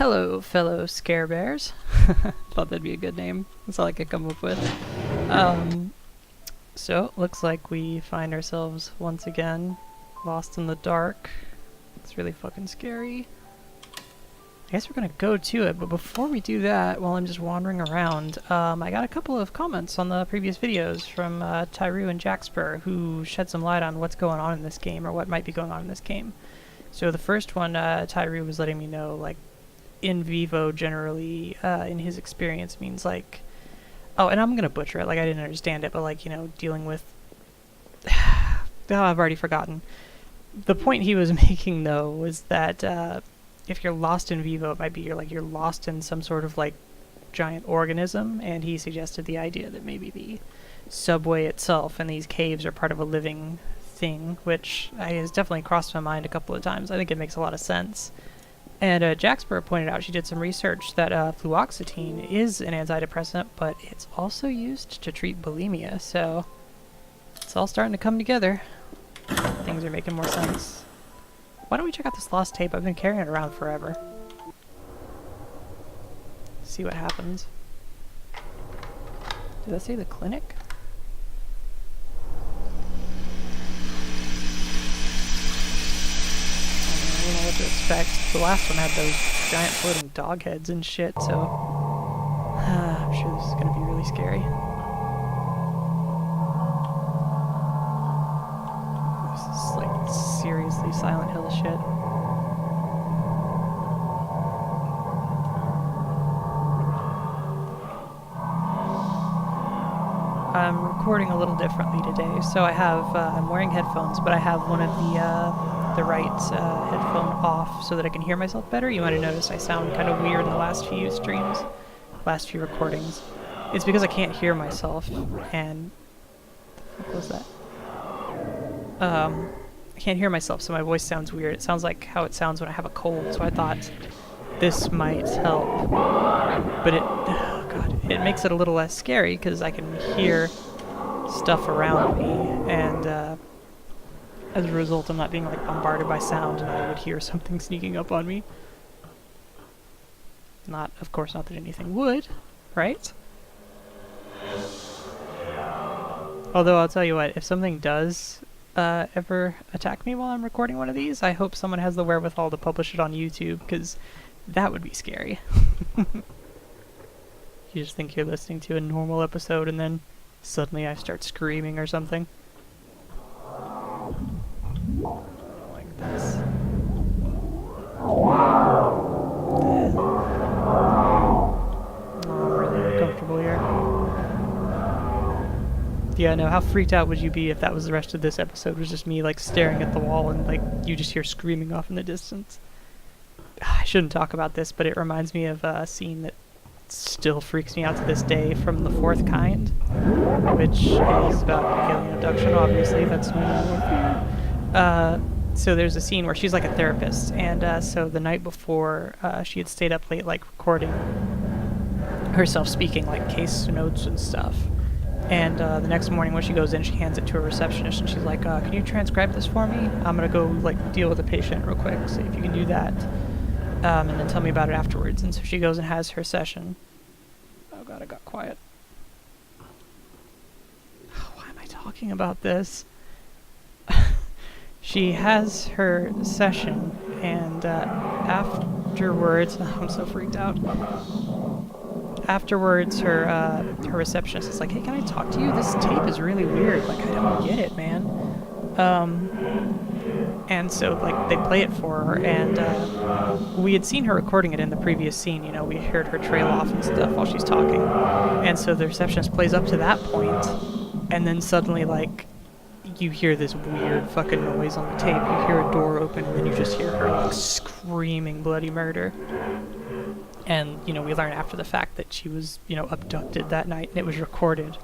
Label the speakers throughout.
Speaker 1: Hello, fellow Scare Bears. Thought that'd be a good name. That's all I could come up with. So, looks like we find ourselves once again lost in the dark. It's really fucking scary. I guess we're gonna go to it, but before we do that, while I'm just wandering around, I got a couple of comments on the previous videos from Tyru and Jaxper, who shed some light on what's going on in this game, or what might be going on in this game. So the first one, Tyru was letting me know, like, in Vivo generally, in his experience, means like, oh, and I'm gonna butcher it, like I didn't understand it, but like, you know, dealing with, oh, I've already forgotten. The point he was making though was that if you're lost in Vivo, it might be you're lost in some sort of like giant organism, and he suggested the idea that maybe the subway itself and these caves are part of a living thing, which has definitely crossed my mind a couple of times. I think it makes a lot of sense. And Jaxper pointed out she did some research that fluoxetine is an antidepressant, but it's also used to treat bulimia, so it's all starting to come together. Things are making more sense. Why don't we check out this lost tape? I've been carrying it around forever. See what happens. Did that say the clinic? I don't know what to expect. The last one had those giant floating dog heads and shit, so I'm sure this is gonna be really scary. This is like seriously Silent Hill shit. I'm recording a little differently today, so I have I'm wearing headphones, but I have one of the right headphone off so that I can hear myself better. You might have noticed I sound kind of weird in the last few streams, last few recordings. It's because I can't hear myself, and what was that? I can't hear myself, so my voice sounds weird. It sounds like how it sounds when I have a cold, so I thought this might help. But oh god, it makes it a little less scary because I can hear stuff around me, and as a result, I'm not being like bombarded by sound, and I would hear something sneaking up on me. Not, of course, not that anything would, right? Although I'll tell you what, if something does ever attack me while I'm recording one of these, I hope someone has the wherewithal to publish it on YouTube, because that would be scary. You just think you're listening to a normal episode, and then suddenly I start screaming or something. Like this. I'm really uncomfortable here. Yeah, no, how freaked out would you be if that was the rest of this episode, was just me like staring at the wall and like you just hear screaming off in the distance? I shouldn't talk about this, but it reminds me of a scene that still freaks me out to this day from The Fourth Kind, which is about alien abduction, obviously. That's so there's a scene where she's like a therapist, and so the night before she had stayed up late like recording herself speaking like case notes and stuff, and the next morning when she goes in, she hands it to a receptionist and she's like, can you transcribe this for me? I'm gonna go like deal with a patient real quick, see if you can do that, and then tell me about it afterwards. And so she goes and has her session. Oh god, it got quiet. Why am I talking about this? She has her session, and afterwards, I'm so freaked out. Afterwards, her receptionist is like, "Hey, can I talk to you? This tape is really weird. Like, I don't get it, man." And so, like, they play it for her, and we had seen her recording it in the previous scene. You know, we heard her trail off and stuff while she's talking, and so the receptionist plays up to that point, and then suddenly, like, you hear this weird fucking noise on the tape. You hear a door open, and then you just hear her like screaming bloody murder. And, you know, we learn after the fact that she was, you know, abducted that night, and it was recorded.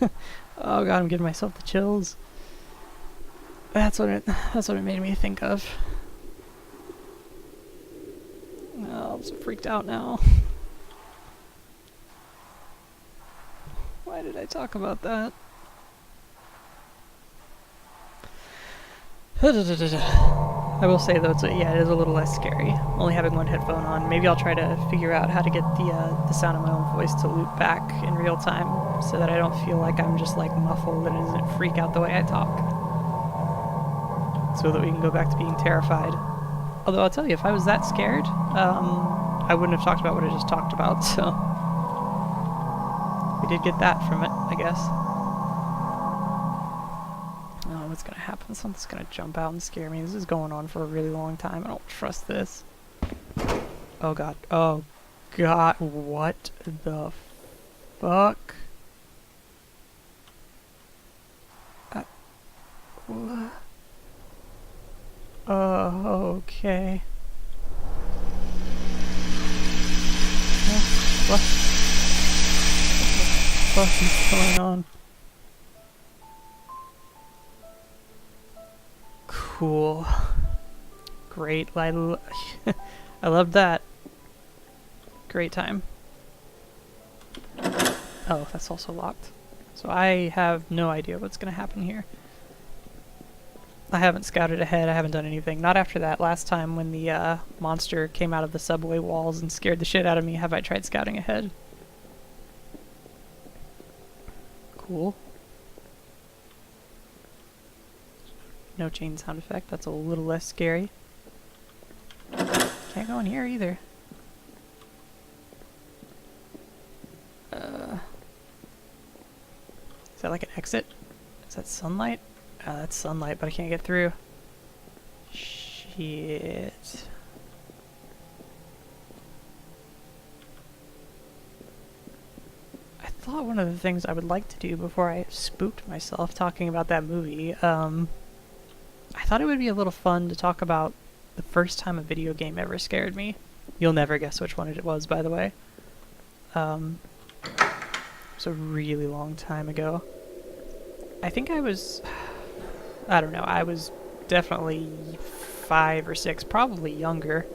Speaker 1: Oh god, I'm giving myself the chills. That's what it made me think of. Oh, I'm so freaked out now. Why did I talk about that? I will say though, yeah, it is a little less scary. Only having one headphone on. Maybe I'll try to figure out how to get the sound of my own voice to loop back in real time, so that I don't feel like I'm just like muffled and it doesn't freak out the way I talk. So that we can go back to being terrified. Although I'll tell you, if I was that scared, I wouldn't have talked about what I just talked about. So we did get that from it, I guess. What's gonna happen? Something's gonna jump out and scare me. This is going on for a really long time. I don't trust this. Oh god. Oh god. What the fuck? What? Okay. What the fuck is going on? Cool. Great. I love that. Great time. Oh, that's also locked. So I have no idea what's going to happen here. I haven't scouted ahead. I haven't done anything. Not after that last time when the monster came out of the subway walls and scared the shit out of me have I tried scouting ahead. Cool. No chain sound effect. That's a little less scary. Can't go in here either. Is that like an exit? Is that sunlight? That's sunlight, but I can't get through. Shit. I thought one of the things I would like to do before I spooked myself talking about that movie, I thought it would be a little fun to talk about the first time a video game ever scared me. You'll never guess which one it was, by the way. It was a really long time ago. I think I was... I don't know, I was definitely 5 or 6, probably younger.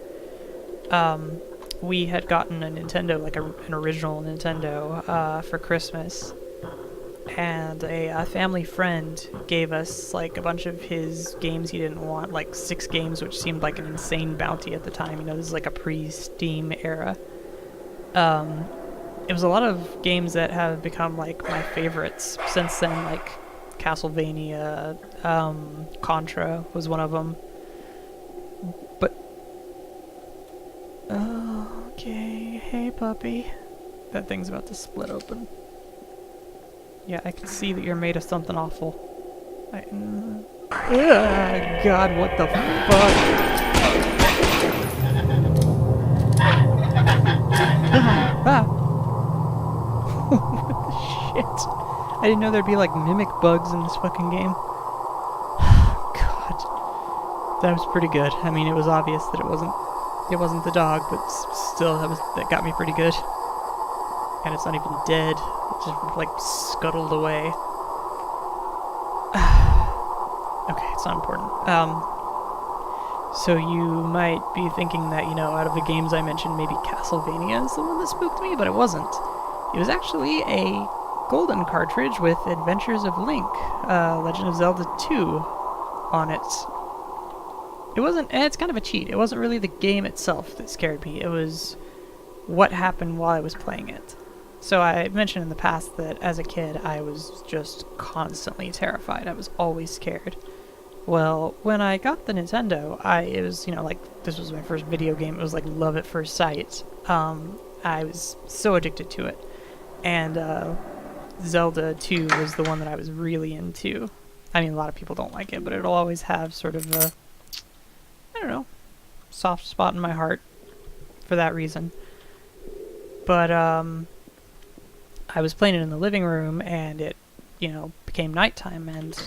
Speaker 1: We had gotten a Nintendo, like an original Nintendo, for Christmas. And a family friend gave us like a bunch of his games he didn't want, like 6 games, which seemed like an insane bounty at the time. You know, this is like a pre-Steam era. It was a lot of games that have become like my favorites since then, like Castlevania, Contra was one of them. But okay, hey puppy, that thing's about to split open. Yeah, I can see that you're made of something awful. God, what the fuck? Ah! What the shit? I didn't know there'd be like mimic bugs in this fucking game. God. That was pretty good. I mean, it was obvious that it wasn't the dog, but still, that got me pretty good. And it's not even dead. It just, like, scuttled away. Okay, it's not important. So you might be thinking that, you know, out of the games I mentioned, maybe Castlevania is the one that spooked me, but it wasn't. It was actually a golden cartridge with Adventures of Link, Legend of Zelda 2 on it. It wasn't, and it's kind of a cheat. It wasn't really the game itself that scared me. It was what happened while I was playing it. So I mentioned in the past that as a kid I was just constantly terrified. I was always scared. Well, when I got the Nintendo, it was, you know, like, this was my first video game. It was like love at first sight. I was so addicted to it. And Zelda 2 was the one that I was really into. I mean, a lot of people don't like it, but it'll always have sort of a, I don't know, soft spot in my heart for that reason. But, I was playing it in the living room, and it, you know, became nighttime, and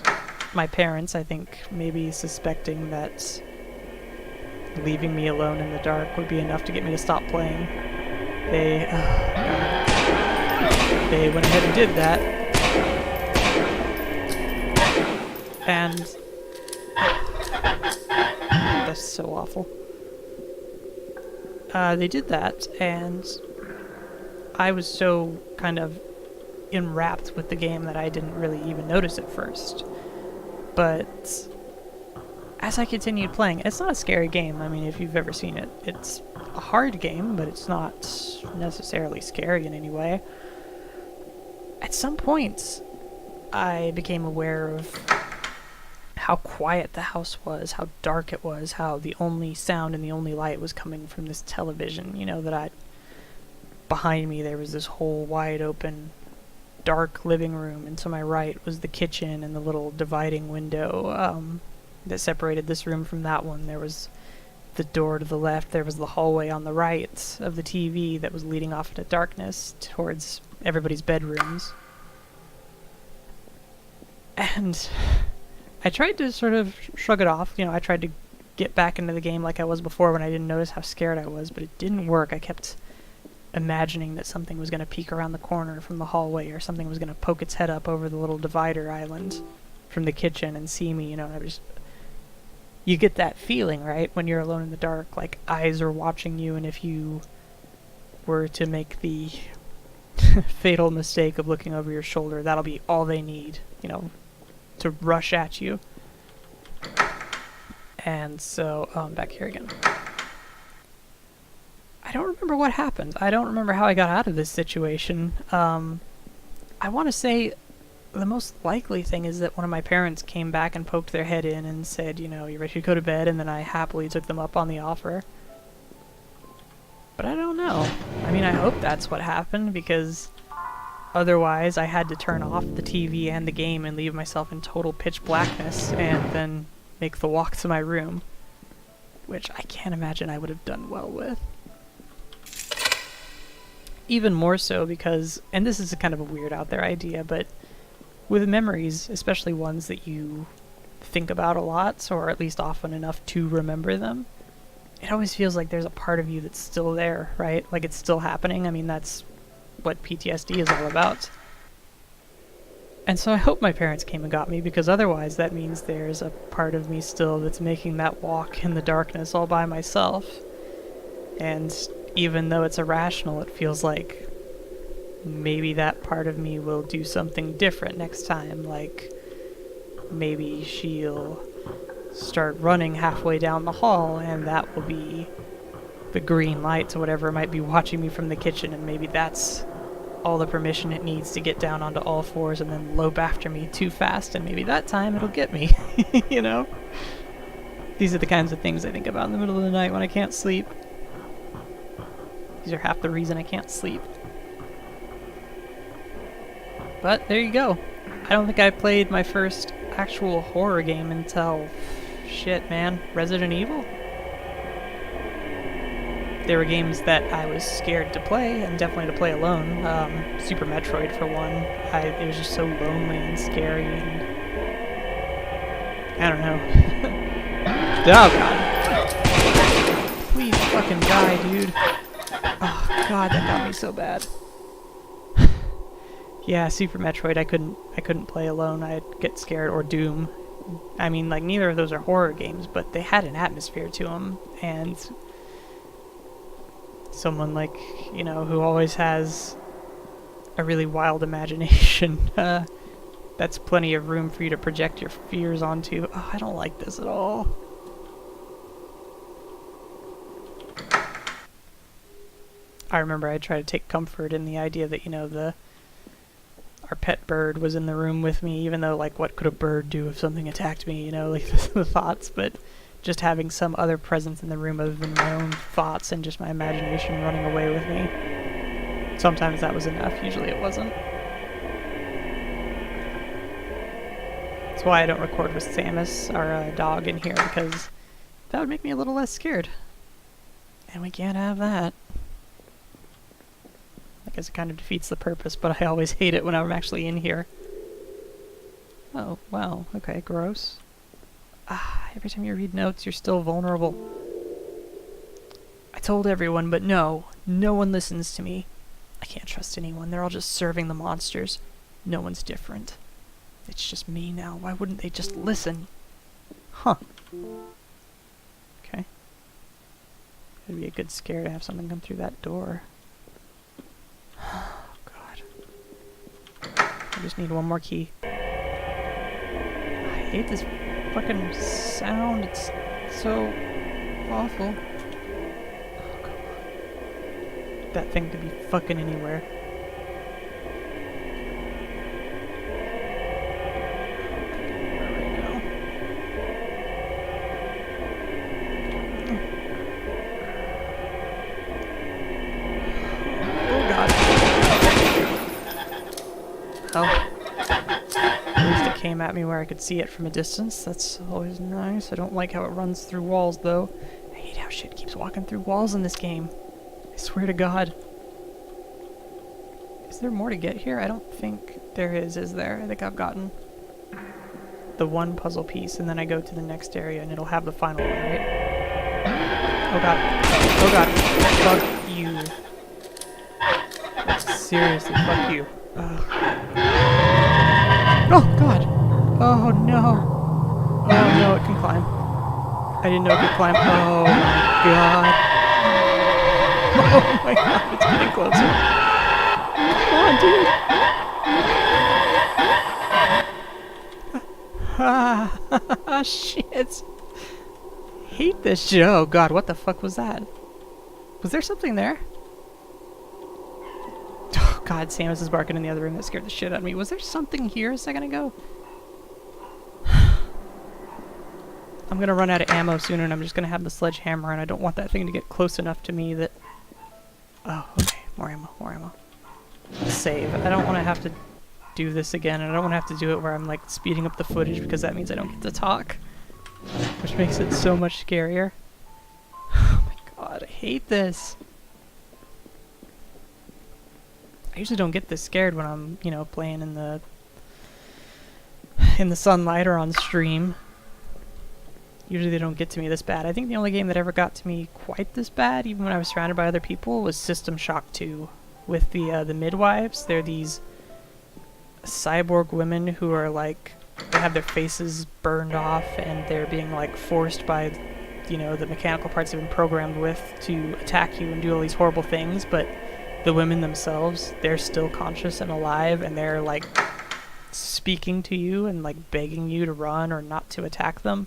Speaker 1: my parents, I think, maybe suspecting that leaving me alone in the dark would be enough to get me to stop playing, they went ahead and did that. And that's so awful. They did that, and I was so kind of enwrapped with the game that I didn't really even notice at first. But as I continued playing, it's not a scary game. I mean, if you've ever seen it, it's a hard game, but it's not necessarily scary in any way. At some points, I became aware of how quiet the house was, how dark it was, how the only sound and the only light was coming from this television. You know, behind me there was this whole wide open dark living room, and to my right was the kitchen and the little dividing window that separated this room from that one. There was the door to the left, there was the hallway on the right of the TV that was leading off into darkness towards everybody's bedrooms. And I tried to sort of shrug it off. You know, I tried to get back into the game like I was before when I didn't notice how scared I was, but it didn't work. I kept imagining that something was going to peek around the corner from the hallway, or something was going to poke its head up over the little divider island from the kitchen and see me, you know. You get that feeling, right, when you're alone in the dark, like eyes are watching you, and if you were to make the fatal mistake of looking over your shoulder, that'll be all they need, you know, to rush at you. And so, back here again. I don't remember what happened. I don't remember how I got out of this situation. I want to say the most likely thing is that one of my parents came back and poked their head in and said, you know, you ready to go to bed? And then I happily took them up on the offer. But I don't know. I mean, I hope that's what happened, because otherwise I had to turn off the TV and the game and leave myself in total pitch blackness and then make the walk to my room, which I can't imagine I would have done well with. Even more so because, and this is a kind of a weird out there idea, but with memories, especially ones that you think about a lot, or at least often enough to remember them, it always feels like there's a part of you that's still there, right? Like it's still happening. I mean, that's what PTSD is all about. And so I hope my parents came and got me, because otherwise that means there's a part of me still that's making that walk in the darkness all by myself. And even though it's irrational, it feels like maybe that part of me will do something different next time. Like, maybe she'll start running halfway down the hall, and that will be the green light to whatever might be watching me from the kitchen, and maybe that's all the permission it needs to get down onto all fours and then lope after me too fast, and maybe that time it'll get me, you know? These are the kinds of things I think about in the middle of the night when I can't sleep. These are half the reason I can't sleep. But there you go. I don't think I played my first actual horror game until, shit man, Resident Evil? There were games that I was scared to play, and definitely to play alone. Super Metroid for one. It was just so lonely and scary, and I don't know. Oh god. Please fucking die, dude. Oh god, that got me so bad. Yeah, Super Metroid, I couldn't play alone. I'd get scared, or Doom. I mean, like, neither of those are horror games, but they had an atmosphere to them, and someone like, you know, who always has a really wild imagination, that's plenty of room for you to project your fears onto. Oh, I don't like this at all. I remember I tried to take comfort in the idea that, you know, our pet bird was in the room with me, even though, like, what could a bird do if something attacked me, you know, like, the thoughts, but just having some other presence in the room other than my own thoughts and just my imagination running away with me. Sometimes that was enough, usually it wasn't. That's why I don't record with Samus, our dog, in here, because that would make me a little less scared. And we can't have that. I guess it kind of defeats the purpose, but I always hate it when I'm actually in here. Oh, wow, okay, gross. Ah, every time you read notes, you're still vulnerable. I told everyone, but no one listens to me. I can't trust anyone, they're all just serving the monsters. No one's different. It's just me now, why wouldn't they just listen? Huh. Okay. It'd be a good scare to have something come through that door. Oh, God. I just need one more key. I hate this fucking sound. It's so awful. Oh, come on. That thing could be fucking anywhere. Oh, at least it came at me where I could see it from a distance. That's always nice. I don't like how it runs through walls, though. I hate how shit keeps walking through walls in this game. I swear to God. Is there more to get here? I don't think there is there? I think I've gotten the one puzzle piece, and then I go to the next area, and it'll have the final one, right? Oh God. Oh God. Fuck you. Seriously, fuck you. Oh God! Oh no! Oh no, it can climb. I didn't know it could climb. Oh my God! Oh my God! It's getting closer. Come on, dude! Ah, shit! Hate this shit. Oh God! What the fuck was that? Was there something there? God, Samus is barking in the other room. That scared the shit out of me. Was there something here a second ago? I'm gonna run out of ammo soon, and I'm just gonna have the sledgehammer, and I don't want that thing to get close enough to me that... Oh, okay. More ammo, more ammo. Save. I don't want to have to do this again, and I don't want to have to do it where I'm, like, speeding up the footage, because that means I don't get to talk. Which makes it so much scarier. Oh my God, I hate this. I usually don't get this scared when I'm, you know, playing in the sunlight or on stream. Usually they don't get to me this bad. I think the only game that ever got to me quite this bad, even when I was surrounded by other people, was System Shock 2 with the midwives. They're these cyborg women who are like, they have their faces burned off and they're being like forced by, you know, the mechanical parts they've been programmed with to attack you and do all these horrible things, but the women themselves, they're still conscious and alive, and they're like speaking to you and like begging you to run or not to attack them.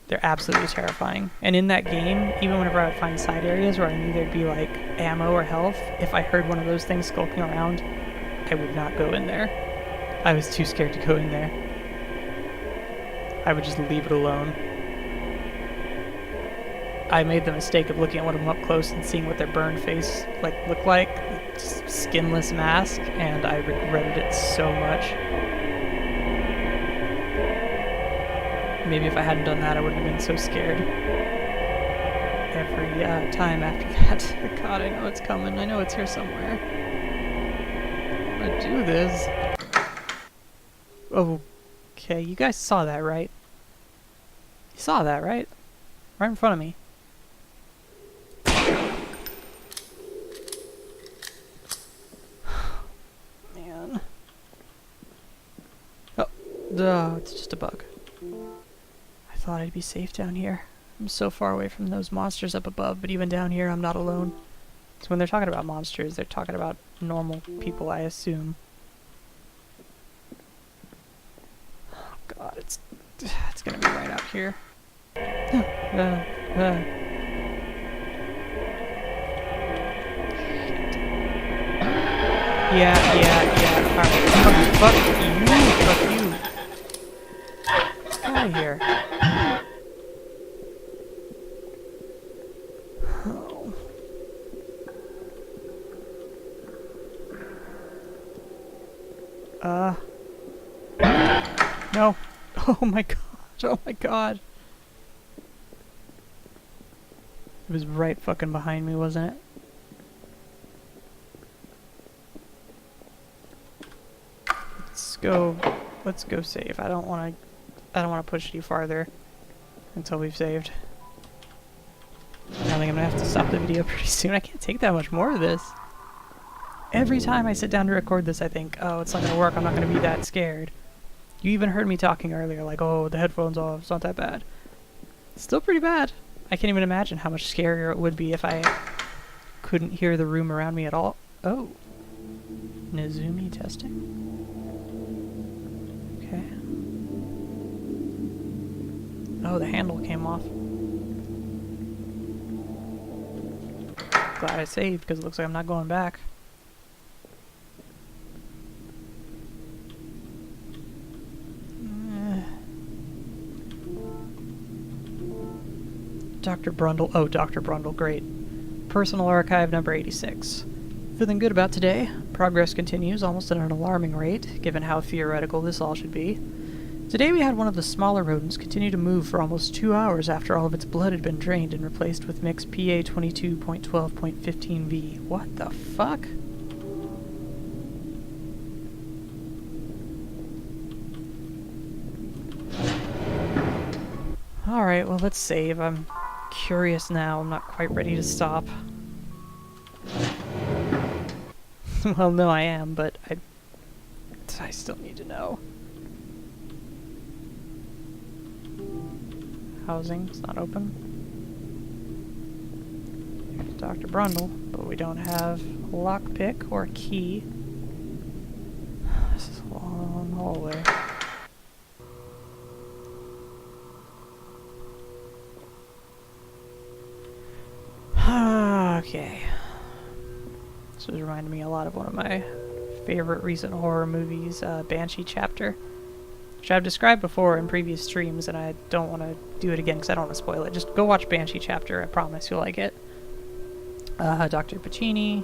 Speaker 1: They're absolutely terrifying. And in that game, even whenever I would find side areas where I knew there'd be like ammo or health, if I heard one of those things skulking around, I would not go in there. I was too scared to go in there. I would just leave it alone. I made the mistake of looking at one of them up close and seeing what their burned face looked like, just skinless mask, and I regretted it so much. Maybe if I hadn't done that, I wouldn't have been so scared every time after that. God, I know it's coming. I know it's here somewhere. I'm gonna do this. Okay, you guys saw that, right? You saw that, right? Right in front of me. Man. Oh, it's just a bug. I thought I'd be safe down here. I'm so far away from those monsters up above, but even down here I'm not alone. So when they're talking about monsters, they're talking about normal people, I assume. Oh God, it's gonna be right out here. Yeah. Alright. Fuck you. Get out of here. Oh. No. Oh my god. Oh my god. It was right fucking behind me, wasn't it? Let's go save. I don't want to push you farther until we've saved. I think I'm gonna have to stop the video pretty soon. I can't take that much more of this. Every time I sit down to record this, I think, oh, it's not gonna work. I'm not gonna be that scared. You even heard me talking earlier, like, oh, the headphones off. It's not that bad. It's still pretty bad. I can't even imagine how much scarier it would be if I couldn't hear the room around me at all. Oh. Nezumi testing? Okay. Oh, the handle came off. Glad I saved, because it looks like I'm not going back. Dr. Brundle. Oh, Dr. Brundle, great. Personal archive number 86. Feeling good about today. Progress continues, almost at an alarming rate, given how theoretical this all should be. Today we had one of the smaller rodents continue to move for almost 2 hours after all of its blood had been drained and replaced with mix PA 22.12.15V. What the fuck? Alright, well, let's save. I'm curious now. I'm not quite ready to stop. Well, no, I am, but I still need to know. Housing, it's not open. Here's Dr. Brundle, but we don't have a lockpick or a key. This is a long hallway. Okay. This was reminding me a lot of one of my favorite recent horror movies, Banshee Chapter, which I've described before in previous streams, and I don't want to do it again because I don't want to spoil it. Just go watch Banshee Chapter, I promise you'll like it. Dr. Piccinini,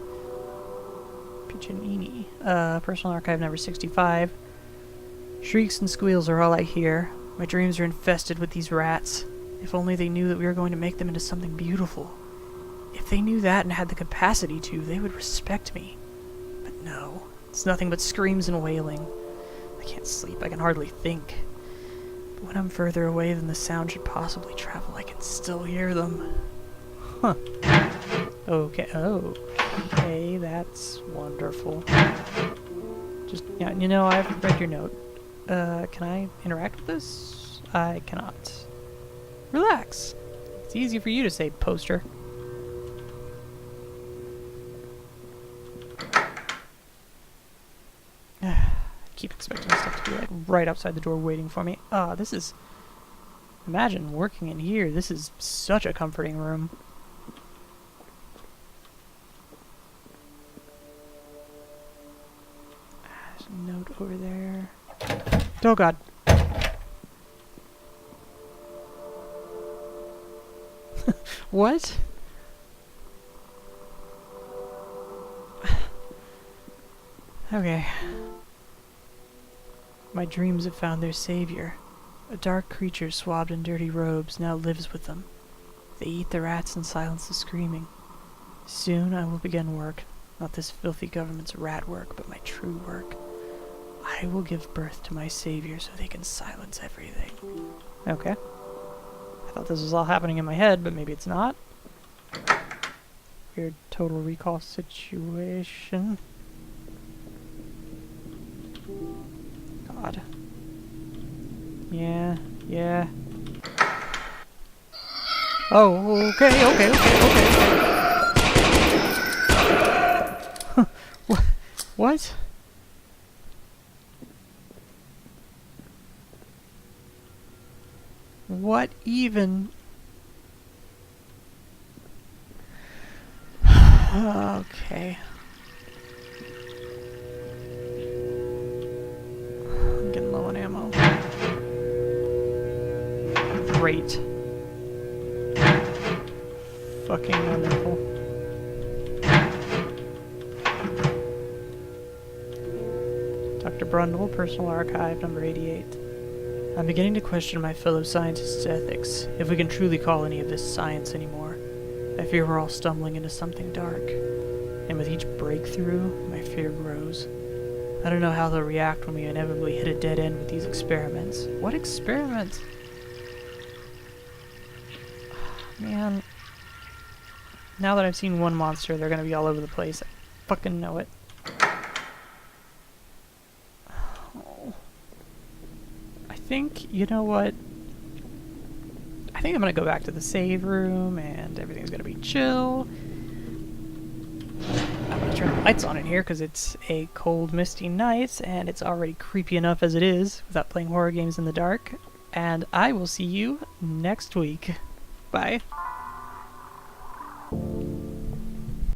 Speaker 1: personal archive number 65. Shrieks and squeals are all I hear. My dreams are infested with these rats. If only they knew that we were going to make them into something beautiful. If they knew that and had the capacity to, they would respect me. But no, it's nothing but screams and wailing. I can't sleep, I can hardly think. But when I'm further away than the sound should possibly travel, I can still hear them. Huh. Okay, oh. Okay, that's wonderful. Just, yeah, you know, I've read your note. Can I interact with this? I cannot. Relax. It's easy for you to say, poster. Keep expecting stuff to be like right outside the door waiting for me. This is... Imagine working in here. This is such a comforting room. There's a note over there. Oh god. What? Okay. My dreams have found their savior. A dark creature swabbed in dirty robes now lives with them. They eat the rats and silence the screaming. Soon I will begin work. Not this filthy government's rat work, but my true work. I will give birth to my savior so they can silence everything. Okay. I thought this was all happening in my head, but maybe it's not. Weird total recall situation. God. Yeah. Oh, okay. What? What even? Okay. I'm getting low on ammo. Great. Fucking wonderful. Dr. Brundle, personal archive number 88. I'm beginning to question my fellow scientists' ethics, if we can truly call any of this science anymore. I fear we're all stumbling into something dark. And with each breakthrough, my fear grows. I don't know how they'll react when we inevitably hit a dead end with these experiments. What experiments? Man. Now that I've seen one monster, they're gonna be all over the place. I fucking know it. Oh. I think, you know what? I think I'm gonna go back to the save room and everything's gonna be chill. I'm gonna turn the lights on in here because it's a cold, misty night and it's already creepy enough as it is without playing horror games in the dark. and I will see you next week. Bye.